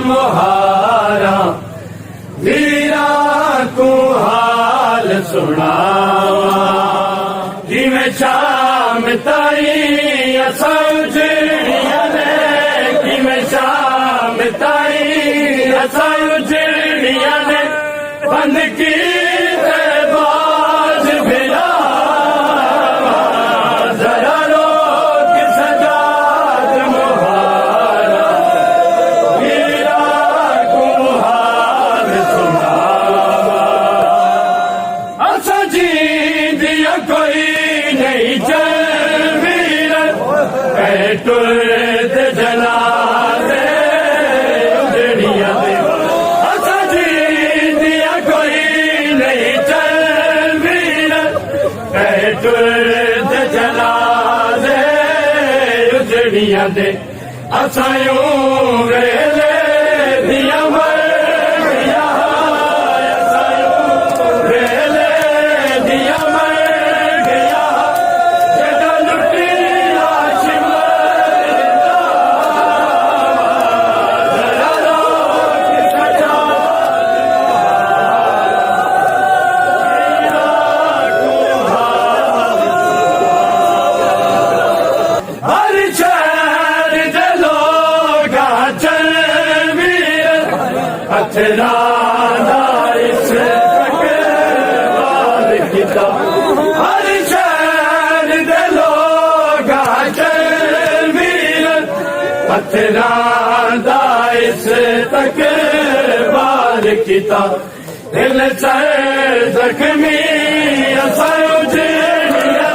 मुहारा वीरा को हाल सुनावा जिमें शाम ताई असुजड़िया ने जिमें शाम ताई असुजड़िया ने बंद की बाज भिड़ा जरा रोक सजाद मुहारा वीरा को हाल सुनावा असा जी दिया कोई नहीं चल वीर टुरद जनाजे उजड़िया दे असा जी दिया कोई नहीं चल वीर टुरद जनाजे उजड़िया दे असा यूं वेले दिया मर गया असा यूं वेले दिया मर गया जदा लुटी लाश जरा रोक सजा हर शहर दे लोगा चल वीर हथरा दा इस तकबाल किता हर शहर दे लोगा चल वीर हथरा दा इस तकबाल किता दिल सर जख्मी